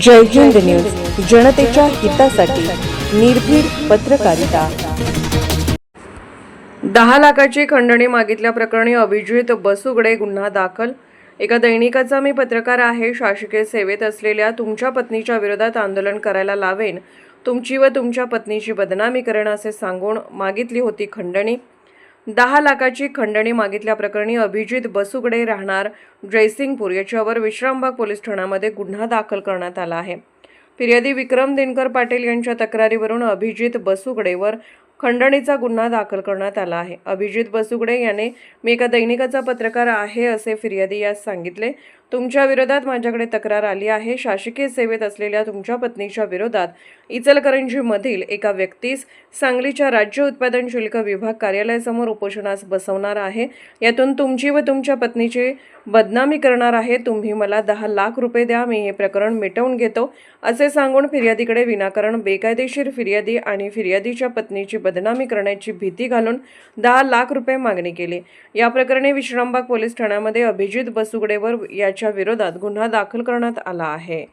जय Hind news, जनतेच्या हितासाठी निर्भीड पत्रकारिता। 10 लाखाची खंडणी मागितल्याप्रकरणी अभिजित बसुगडे गुन्हा दाखल। एका दैनिकाचा मी पत्रकार आहे। शासकीय सेवेत असलेल्या तुमच्या पत्नीच्या विरोधात आंदोलन करायला लावेन, तुमची व तुमच्या पत्नीची बदनामी करेन असे सांगून मागितली होती खंडणी। 10 लाखाची खंडणी मागितल्याप्रकरणी अभिजित बसुगडे राहणार जयसिंगपूर याच्यावर विश्रामबाग पोलीस ठाण्यामध्ये गुन्हा दाखल करण्यात आला आहे। फिर्यादी विक्रम दिनकर पाटील यांच्या तक्रारीवरून अभिजित बसुगडेवर खंडणीचा गुन्हा दाखल करण्यात आला आहे। अभिजित बसुगडे याने मी एका दैनिकाचा पत्रकार आहे असे फिर्यादी यास सांगितले। तुमच्या विरोधात माझ्याकडे तक्रार आली आहे। शासकीय सेवेत असलेल्या तुमच्या पत्नीच्या विरोधात इचलकरंजीमधील एका व्यक्तीस सांगलीच्या राज्य उत्पादन शुल्क विभाग कार्यालयासमोर उपोषणास बसवणार आहे। यातून तुमची व तुमच्या पत्नीची बदनामी करणार आहे। तुम्ही मला 10 लाख रुपये द्या, मी हे प्रकरण मिटवून घेतो असे सांगून फिर्यादीकडे विनाकारण बेकायदेशीर फिर्यादी आणि फिर्यादीच्या पत्नीची बदनामी करण्याची भीती घालून 10 लाख रुपये मागणी केली। या प्रकरणी विश्रामबाग पोलीस ठाण्यामध्ये अभिजित बसुगडेवर याच्या विरोधात गुन्हा दाखल करण्यात आला आहे।